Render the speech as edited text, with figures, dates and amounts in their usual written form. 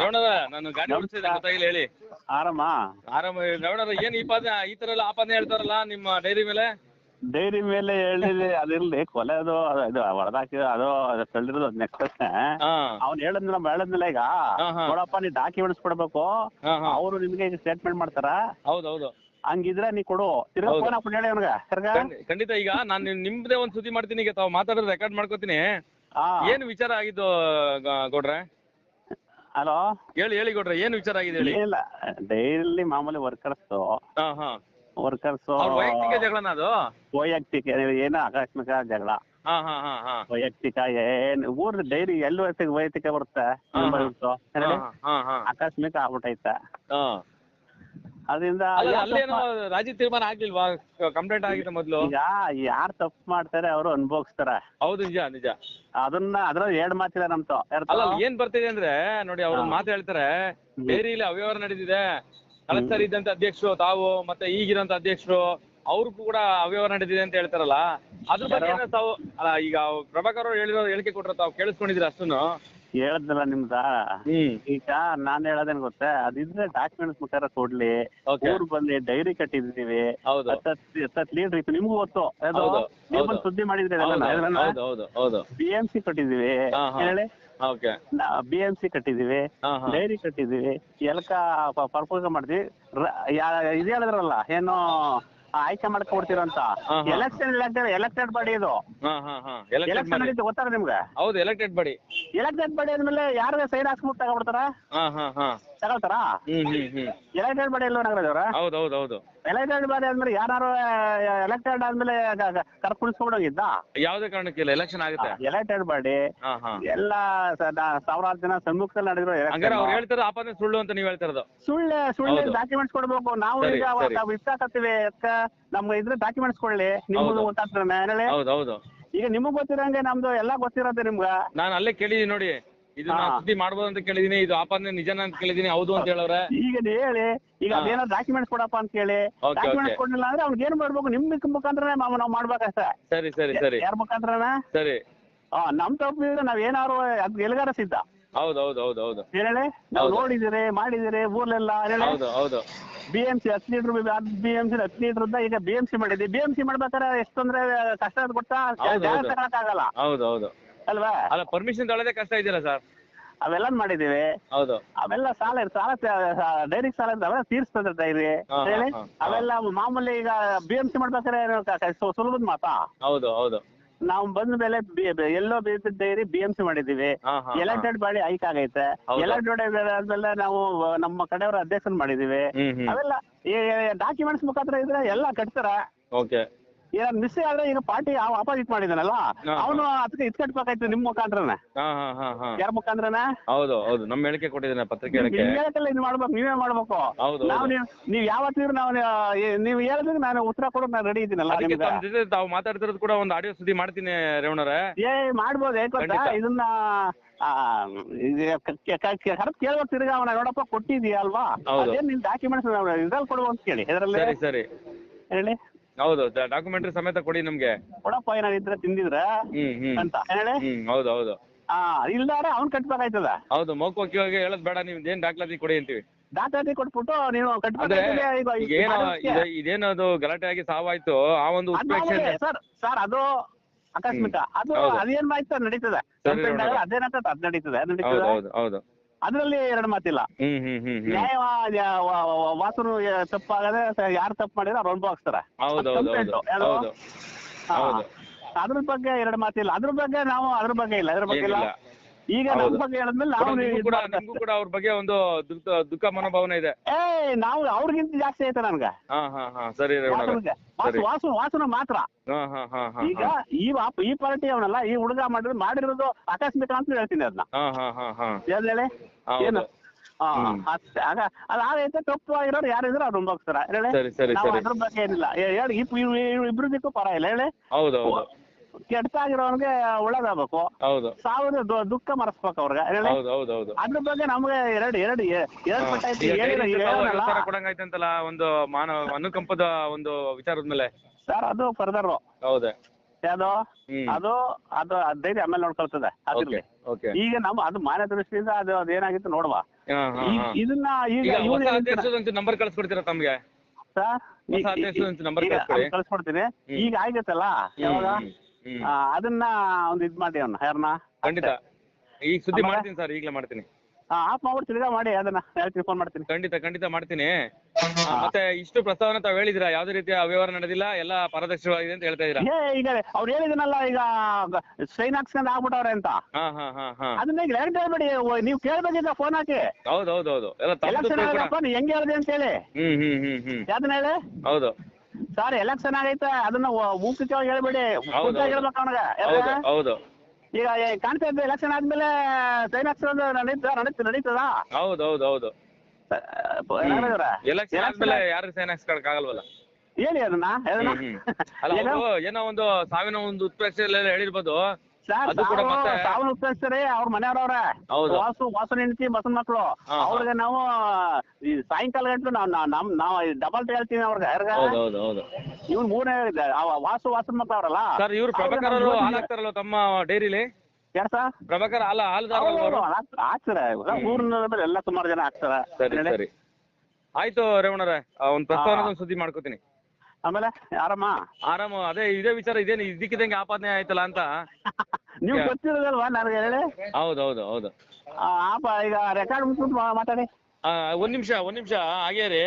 ರೇವಣ್ಣರ ನಾನು ಗಾಡಿ ಓಡಿಸ್ತಿದ್ದೆ ಗೊತ್ತಾಗಿಲ್ಲ ಹೇಳಿ. ಆರಾಮ ರೇವಣ್ಣರ ಏನ್ ಈ ತರ ಎಲ್ಲ ಆಪಾದನೆ ಹೇಳ್ತಾರಲ್ಲ ನಿಮ್ಮ ಡೈರಿ ಮೇಲೆ? ಡೈರಿ ಮೇಲೆ ಹೇಳಿದೆ ಅದಿರ್ಲಿ, ಕೊಲೆ ಅದು ಹೊಡೆದಾಕಿ ಅದು ತಳ್ಳಿರೋದು ನೆಕ್ಸ್ಟ್ ಪ್ರಶ್ನೆ. ಅವ್ನು ಹೇಳದ್ನಲ್ಲ ಈಗ ನೋಡಪ್ಪ ನೀ ಡಾಕ್ಯುಮೆಂಟ್ಸ್ ಕೊಡ್ಬೇಕು, ಅವರು ನಿಮ್ಗೆ ಸ್ಟೇಟ್ಮೆಂಟ್ ಮಾಡ್ತಾರ. ಹೌದೌದು. ಹಂಗಿದ್ರೆ ನೀ ಕೊಡು, ತಿರ್ಗಾ ಫೋನ್ ಹಾಕೊಂಡು ಹೇಳಿ ಅವ್ನಿಗೆ. ಖಂಡಿತ. ಈಗ ನಾನು ನಿಮ್ದೇ ಒಂದ್ ಸುದ್ದಿ ಮಾಡ್ತೀನಿ, ಈಗ ತಾವು ಮಾತಾಡೋದು ರೆಕಾರ್ಡ್ ಮಾಡ್ಕೋತೀನಿ. ಏನ್ ವಿಚಾರ ಆಗಿದ್ದು ಗೌಡ್ರೆ? ಹಲೋ ಹೇಳಿ ಗೌಡ್ರೆ, ಏನ್ ವಿಚಾರ ಆಗಿದೆ ಹೇಳಿ. ಇಲ್ಲ, ಡೈಲಿ ಮಾಮೂಲಿ ವರ್ಕರ್ಸ್ ವೈಯಕ್ತಿಕ ಜಗಳನ ಅದು? ವೈಯಕ್ತಿಕ ಏನು ಆಕಸ್ಮಿಕ ಜಗಳ, ವೈಯಕ್ತಿಕ ಏನ್ ಊರ್ ಡೈರಿ ಎಲ್ಲೂ ವೈಯಕ್ತಿಕ ಬರುತ್ತೆ, ಆಕಸ್ಮಿಕ ಆಗ್ಬಿಟ್ಟೈತೆ. ಅದರಿಂದ ಅಲ್ಲೇನೋ ರಾಜಿ ತೀರ್ಮಾನ ಆಗ್ಲಿಲ್ವಾ? ಕಂಪ್ಲೇಂಟ್ ಆಗಿದೆ ಮೊದ್ಲು. ಈಗ ಯಾರು ತಪ್ಪು ಮಾಡ್ತಾರೆ ಅವರು ಅನುಭವಿಸ್ತಾರೆ. ಹೌದು, ನಿಜ ನಿಜ. ಅದ್ರ ಎರಡ್ ಮಾತಿಲ್ಲ ನಮ್ದು. ಅಲ್ಲ ಏನ್ ಬರ್ತಿದೆ ಅಂದ್ರೆ ನೋಡಿ, ಅವ್ರ ಮಾತು ಹೇಳ್ತಾರೆ, ಡೈರಿಲಿ ಅವ್ಯವಹಾರ ನಡೆದಿದೆ, ಕಲೆಕ್ಟರ್ ಇದ್ದಂತ ಅಧ್ಯಕ್ಷರು ತಾವು ಮತ್ತೆ ಈಗಿರಂತ ಅಧ್ಯಕ್ಷರು ಅವ್ರಿಗೂ ಕೂಡ ಅವ್ಯವಹಾರ ನಡೆದಿದೆ ಅಂತ ಹೇಳ್ತಾರಲ್ಲ, ಅದ್ರ ಬಗ್ಗೆ ತಾವು ಈಗ ಪ್ರಭಾಕರ್ ಅವ್ರು ಹೇಳಿರೋ ಹೇಳಿಕೆ ಕೊಟ್ರ ತಾವು ಕೇಳಿಸ್ಕೊಂಡಿದ್ರಿ? ಅಷ್ಟನ್ನು ಹೇಳದ್ನಲ್ಲ ನಿಮ್ದ. ಈಗ ನಾನ್ ಹೇಳೋದೇನ್ ಗೊತ್ತೇ, ಅದಿದ್ರೆ ಡಾಕ್ಯುಮೆಂಟ್ಸ್ ಮುಖಾರ ಕೊಡ್ಲಿ. ಊರ್ ಬಂದು ಡೈರಿ ಕಟ್ಟಿದೀವಿ, 10 ಲೀಟರ್ ಇತ್ತು, ನಿಮ್ಗೂ ಗೊತ್ತು, ಸುದ್ದಿ ಮಾಡಿದ್ರಿ. BMC ಕಟ್ಟಿದೀವಿ ಹೇಳಿ, BMC ಕಟ್ಟಿದೀವಿ, ಡೈರಿ ಕಟ್ಟಿದೀವಿ, ಎಲ್ಕ ಪರ್ಪೋಸ್ ಮಾಡಿದ್ವಿ. ಇದು ಹೇಳಿದ್ರಲ್ಲ ಏನು ಆಯ್ಕೆ ಮಾಡ್ಕೊಡ್ತೀರ ಅಂತ. ಎಲೆಕ್ಟೆಡ್ ಬಾಡಿ ಇದು. ಎಲೆಕ್ಷನ್ ನಡೀತು ಗೊತ್ತಾರ ನಿಮ್ಗೆ? ಹೌದು, ಎಲೆಕ್ಟೆಡ್ ಬಾಡಿ ಆದ್ಮೇಲೆ ಯಾರು ಸೈಡ್ ಹಾಕ್ಸ್ಬಿಟ್ಟು ತಗೊಬಿಡ್ತಾರ, ತಗೊಳ್ತಾರ. ಎಲೆಕ್ಟೆಡ್ ಬಾಡಿ ಎಲ್ಲ ನಗರದವ್ರ. ಹೌದೌದು. ಎಲೆಕ್ಟೆಡ್ ಬಾಡಿ ಆದ್ಮೇಲೆ ಯಾರು ಎಲೆಕ್ಟೆಡ್ ಆದ್ಮೇಲೆ ಕರ್ಕುಳಿಸ್ಕೊಂಡೋಗಿದ್ದ? ಯಾವ್ದೇ ಕಾರಣಕ್ಕಿಲ್ಲ, ಎಲೆಕ್ಷನ್ ಆಗುತ್ತೆ. ಎಲೆಕ್ಟೆಡ್ ಬಾಡಿ ಎಲ್ಲ ಸಾವಿರಾರು ಜನ ಸಮ್ಮುಖದಲ್ಲಿ ನಡೆದ್ರು. ಅವ್ರು ಹೇಳ್ತಾರೆ ಆಪಾದನೆ ಸುಳ್ಳು ಅಂತ ನೀವ್ ಹೇಳ್ತಾರದು? ಸುಳ್ಳು ಡಾಕ್ಯುಮೆಂಟ್ಸ್ ಕೊಡ್ಬೇಕು. ನಾವು ಈಗ ಇಷ್ಟಾಕತ್ತೀವಿ, ನಮ್ಗೆ ಇದ್ರೆ ಡಾಕ್ಯುಮೆಂಟ್ಸ್ ಕೊಡ್ಲಿ, ನಿಮ್ಗೆ ಗೊತ್ತಾಗ್ತದೆ. ಈಗ ನಿಮಗ್ ಗೊತ್ತಿರಂಗೆ ನಮ್ದು ಎಲ್ಲಾ ಗೊತ್ತಿರತ್ತೆ ನಿಮ್ಗ. ನಾನು ಅಲ್ಲೇ ಕೇಳಿದೀನಿ ನೋಡಿ, ಇದು ಸುದ್ದಿ ಮಾಡ್ಬೋದು ಅಂತ ಕೇಳಿದೀನಿ, ಇದು ಆಪಾದನೆ ನಿಜನ ಅಂತ ಕೇಳಿದೀನಿ. ಹೌದು ಅಂತ ಹೇಳವ್ರೆ. ಈಗ ಹೇಳಿ, ಈಗ ಅದೇನೋ ಡಾಕ್ಯುಮೆಂಟ್ಸ್ ಕೊಡಪ್ಪ ಅಂತ ಕೇಳಿ, ಡಾಕ್ಯುಮೆಂಟ್ಸ್ ಕೊಡ್ಲಿಲ್ಲ ಅಂದ್ರೆ ಅವ್ನಿಗೆ ಏನ್ ಮಾಡ್ಬೇಕು? ನಿಮ್ ಮುಖಾಂತರ ನಾವ್ ಮಾಡ್ಬೇಕಷ್ಟೇ. ಸರಿ. ಯಾರ ಮುಖಾಂತರ? ಸರಿ. ನಮ್ ತಪ್ಪಿದ್ರೆ ನಾವ್ ಏನಾರು ಅದ್ ಎಲ್ಗಾರ ಸಿದ್ಧ. ಹೌದು. ಹೇಳಿ, ನಾವು ನೋಡಿದಿರಿ ಮಾಡಿದಿರಿ ಊರ್ಲೆಲ್ಲ. ಹೌದು. BMC 10 ಲೀಟರ್, BMC 10 ಲೀಟರ್ ಈಗ BMC ಮಾಡಿದ್ವಿ. BMC ಮಾಡ್ಬೇಕಾದ್ರೆ ಎಷ್ಟೊಂದ್ರೆ ಕಷ್ಟ ಕೊಟ್ಟ ತಗೊಳಕ್ಕಾಗಲ್ಲ. ಹೌದು ಅಲ್ವಾ? ಅಲ್ಲ, ಪರ್ಮಿಷನ್ ತೊಗೊಳ್ಳೋದೇ ಕಷ್ಟ ಇದೆಯಲ್ಲ ಸರ್. ಅವೆಲ್ಲ ಮಾಡಿದೀವಿ. ಹೌದು. ಅವೆಲ್ಲ ಸಾಲ ಡೈರಿ ಸಾಲ ಅವೆಲ್ಲ ತೀರ್ಸ್ತದೆ ಡೈರಿ. ಹೇಳಿ, ಅವೆಲ್ಲ ಮಾಮೂಲಿ. ಈಗ BMC ಮಾಡ್ಬೇಕಾದ್ರೆ ಸುಲಭದ ಮಾತಾ? ಹೌದು. ನಾವು ಬಂದ ಮೇಲೆ ಎಲ್ಲೋ ಡೈರಿ BMC ಮಾಡಿದೀವಿ. ಎಲೆಕ್ಟೆಡ್ ಬಾಡಿ ಹೈಕ್ ಆಗೈತೆ. ಎಲೆಕ್ಟೆಡ್ ಆದ್ಮೇಲೆ ನಾವು ನಮ್ಮ ಕಡೆಯವರ ಅಧ್ಯಕ್ಷನ್ ಮಾಡಿದೀವಿ. ಅವೆಲ್ಲ ಡಾಕ್ಯುಮೆಂಟ್ಸ್ ಮುಖಾಂತರ ಇದ್ರೆ ಎಲ್ಲ ಕಟ್ತಾರ. ಏನಾದ್ರು ಮಿಸ್ ಆದ್ರೆ ಈಗ ಪಾರ್ಟಿ ಅಪೋಸಿಟ್ ಮಾಡಿದಾನಲ್ಲ, ಅವನು ಅದಕ್ಕೆ ಇಸ್ಕಟ್ಬೇಕಾಯ್ತು ನಿಮ್ ಮುಖಾಂತರನೇ. ಯಾರ ಮುಖಾಂತರನೇ? ಹೌದು. ನಮ್ ಹೇಳಿಕೆ ಕೊಟ್ಟಿದ್ದಾನೆ ಪತ್ರಿಕೆ. ಇದು ಮಾಡ್ಬೇಕು, ನೀವೇ ಮಾಡ್ಬೇಕು. ನಾವು ನೀವ್ ಯಾವತ್ತಿದ್ರು ನಾವು ನೀವ್ ಹೇಳಿದ್ರೆ ನಾನು ಉತ್ತರ ಕೊಡೋಕೆ ನಾನು ರೆಡಿ ಇದ್ದೀನಲ್ಲ. ತಾವು ಮಾತಾಡ್ತಿರೋದು ಕೂಡ ಒಂದು ಆಡಿಯೋ ಸುದ್ದಿ ಮಾಡ್ತೀನಿ ರೇವಣ್ಣರೇ. ಮಾಡ್ಬೋದು. ಯಾಕಂದ್ರೆ ಇದನ್ನ ಕೇಳ್ಬೇಕು ತಿರ್ಗಾ ಅವನ ನೋಡಪ್ಪ ಕೊಟ್ಟಿದೀಯ ಅಲ್ವಾ, ಅದೇನ್ ನಿನ್ ಡಾಕ್ಯುಮೆಂಟ್ಸ್ ಇದ್ರಲ್ಲಿ ಕೊಡುವ ಅಂತ ಕೇಳಿ. ಇದರಲ್ಲಿ ಸರಿ ಹೇಳಿ. ಹೌದು, ಡಾಕ್ಯುಮೆಂಟ್ರಿ ಸಮೇತ ಕೊಡಿ ನಮ್ಗೆ. ಕೊಡಪ್ಪ ಏನಾದ್ರು ಇದ್ರೆ ತಿಂದಿದ್ರೆ ಅಂತ ಹೇಳಿ. ಹೌದು. ಇಲ್ದಾರೆ ಅವ್ನ್ ಕಟ್ಬೇಕಾಯ್ತದ. ಹೌದು, ಮೌಖಿಕವಾಗಿ ಹೇಳೋದ್ ಬೇಡ, ನೀವು ಏನ್ ದಾಖಲಾತಿ ಕೊಡಿ ಅಂತೀವಿ. ದಾಖಲಾತಿ ಕೊಟ್ಬಿಟ್ಟು ನೀವು ಇದೇನದು ಗಲಾಟೆ ಆಗಿ ಸಾವಾಯ್ತು, ಆ ಒಂದು ಸರ್ ಅದು ಆಕಸ್ಮಿಕ. ಅದೇನ್ ಮಾಹಿತಿ ನಡೀತದೆ, ಅದೇನಂತ ಅದ್ ನಡೀತದೆ. ಹೌದು. ಅದ್ರಲ್ಲಿ ಎರಡು ಮಾತಿಲ್ಲ. ನ್ಯಾಯ ವಾಸನು ತಪ್ಪಾಗದೆ ಯಾರು ತಪ್ಪು ಮಾಡಿದ್ರೆ ಅವ್ರು ಅನುಭವಿಸ್ತಾರೆ. ಅದ್ರ ಬಗ್ಗೆ ಎರಡು ಮಾತಿಲ್ಲ. ಅದ್ರ ಬಗ್ಗೆ ಇಲ್ಲ. ಈಗ ನಮ್ಮ ಬಗ್ಗೆ ಹೇಳಿದ್ಮೇಲೆ ನಿಮ್ಗೂ ಕೂಡ ಅವ್ರ ಬಗ್ಗೆ ಒಂದು ದುಃಖ ಮನೋಭಾವನೆ ಇದೆ. ನಾವು ಅವ್ರಿಗಿಂತ ಜಾಸ್ತಿ ಐತೆ ನನ್ಗೆ. ಸರಿ. ವಾಸನ ಮಾತ್ರ. ಈಗ ಈ ಪಾರ್ಟಿ ಅವನಲ್ಲ, ಈ ಹುಡುಗ ಮಾಡಿರೋದು ಆಕಸ್ಮಿಕ ಅಂತ ಹೇಳ್ತೀನಿ ಅದನ್ನ. ಹೇಳಿ ಏನು ಅದಾಗೈತೆ. ತಪ್ಪು ಆಗಿರೋರು ಯಾರಿದ್ರು ಅವ್ರು ಅನುಭವಿಸ್ತಾರ. ಅದ್ರ ಬಗ್ಗೆ ಏನಿಲ್ಲ. ಇಬ್ರದಕ್ಕೂ ಪರ ಇಲ್ಲ. ಹೇಳಿ, ಕೆಟ್ಟಾಗಿರೋನ್ಗೆ ಒಳ್ಳೇದಾಗಬೇಕು, ದುಃಖ ಮರೆಸ್ಬೇಕು ಅವ್ರಿಗೆ. ಅದ್ರ ಬಗ್ಗೆ ನಮ್ಗೆ ಎರಡು ಕೊಡಂಗಾಯ್ತಂತಲ್ಲ ಒಂದು ಅನುಕಂಪದ ಒಂದು ವಿಚಾರದ ಮೇಲೆ ಸರ್. ಅದು ಫರ್ದರ್ ಹೌದೇ ಯಾವ್ದು ಅದು ಅದು ಡೈರಿ ಆಮೇಲೆ ನೋಡ್ಕೊಳ್ತದೆ ಅದಿರ್ಲಿ. ಈಗ ನಮ್ಮ ಅದು ಮಾನ್ಯ ದೃಷ್ಟಿಯಿಂದ ಅದು ಅದೇನಾಗಿತ್ತು ನೋಡುವ. ಇದನ್ನ ಈಗ ನಂಬರ್ ಕಳ್ಸ್ಕೊಡ್ತೀರಾ ತಮ್ಗೆ ಸರ್ ನಂಬರ್ ಕಳ್ಸ್ಕೊಡ್ತೀನಿ. ಈಗ ಆಗತ್ತಲ್ಲ ಯಾವಾಗ ಅದನ್ನ ಒಂದು ಇದ್ ಮಾಡಿ ಅವ್ನ ಯಾರನ್ನ ಖಂಡಿತ ಈಗ ಸುದ್ದಿ ಮಾಡ್ತೀನಿ ಸರ್, ಈಗಲೇ ಮಾಡ್ತೀನಿ. ಆಫ್ ಮಾಡ್ಬಿಟ್ಟು ತಿರ್ಗಾ ಮಾಡಿ ಅದನ್ನ ಹೇಳ್ತೀನಿ, ಫೋನ್ ಮಾಡ್ತೀನಿ. ಖಂಡಿತ ಮಾಡ್ತೀನಿ. ಮತ್ತೆ ಇಷ್ಟು ಪ್ರಸ್ತಾವನೆ ತಾವ್ ಹೇಳಿದಿರಾ, ಯಾವ್ದೇ ರೀತಿಯ ಅವ್ಯವಹಾರ ನಡೆದಿಲ್ಲ, ಎಲ್ಲ ಪಾರದರ್ಶಕವಾಗಿದೆ ಅಂತ ಹೇಳ್ತಾ ಇದೀರಾ. ಈಗ ಅವ್ರು ಹೇಳಿದನಲ್ಲ ಈಗ ಸೈನ್ ಹಾಕ್ಸ್ಕೊಂಡ್ ಆಗ್ಬಿಟ್ಟವ್ರೆ ಅಂತ. ಅದನ್ನ ಈಗ ಡೈರೆಕ್ಟ್ ಹೇಳ್ಬೇಡಿ, ನೀವು ಕೇಳ್ಬೇಕಿದ್ದ ಫೋನ್ ಹಾಕಿ. ಹೌದು ಎಲೆಕ್ಷನ್ ಆಗಪ್ಪ ನೀ ಹೆಂಗ್ ಹೇಳ್ದೆ ಅಂತ ಹೇಳಿ. ಯಾವ್ದನ್ನ ಹೇಳಿ. ಹೌದು ಸರ್ ಎಲೆಕ್ಷನ್ ಆಗೈತೆ ಅದನ್ನ ಮುಖ್ಯವಾಗಿ ಹೇಳ್ಬೇಡಿ, ಹೇಳ್ಬೇಕು ಅವನಿಗೆ. ಹೌದು ಈಗ ಕಾಣ್ತಾ ಇದ್ದ ಎಲೆಕ್ಷನ್ ಆದ್ಮೇಲೆ ಸೈನ್ ಹಾಕ್ಸೋದು ನಡೀತದ. ಹೌದು ಎಲೆಕ್ಷನ್ ಆದ್ಮೇಲೆ ಯಾರು ಸೈನ್ ಹಾಕ್ಸ್ಕೊಳಕ್ ಆಗಲ್ವಲ್ಲ. ಹೇಳಿ ಅದನ್ನ ಏನೋ ಒಂದು ಸಾವಿನ ಒಂದು ಉತ್ಪ್ರೇಕ್ಷೆ ಹೇಳಿರ್ಬೋದು. ಸಾವಿನ ಉತ್ಪ್ರೇಕ್ಷರೇ ಅವ್ರ ಮನೆಯವ್ರವ್ರೆ, ವಾಸು ಹೆಂಡತಿ ಬಸನ್ ಮಕ್ಳು. ಅವ್ರಿಗೆ ನಾವು ಈ ಸಾಯಂಕಾಲ ಗಂಟು ನಾವು ಡಬಲ್ ಹೇಳ್ತೀವಿ ಅವ್ರಿಗೆ. ಇವ್ನು ಮೂರನೇ ವಾಸನ್ ಮಕ್ಳು ಅವ್ರಲ್ಲ ಸರ್. ಇವ್ರು ಪ್ರಭಾಕರ್ ಅವರು ಹಾಲಾಗ್ತಾರಲ್ಲ ತಮ್ಮ ಡೈರಿಲಿ. ಯಾರು ಸರ್? ಪ್ರಭಾಕರ್ ಹಾಕ್ತಾರೆ ಊರಿನ ಎಲ್ಲ ಸುಮಾರು ಜನ ಹಾಕ್ತಾರ. ಸರಿ ಆಯ್ತು ರೇವಣ್ಣರೇ, ಒಂದ್ ಪ್ರಸ್ತಾವನೆ ಸುದ್ದಿ ಮಾಡ್ಕೋತೀನಿ. ಆಮೇಲೆ ಆರಾಮ ಅದೇ ಇದೇ ವಿಚಾರ ಇದೇನು ಇದಕ್ಕಿದಂಗೆ ಆಪಾದನೆ ಆಯ್ತಲ್ಲ ಅಂತ ನೀವು ಗೊತ್ತಿರೋದಲ್ವಾ ನನಗೆ ಹೇಳಿ. ಹೌದು ಈಗ ರೆಕಾರ್ಡ್ ಮುಗಿಸ್ಬಿಟ್ಟು ಮಾತಾಡಿ. ಒಂದ್ ನಿಮಿಷ ಹಾಗೇ ರೀ.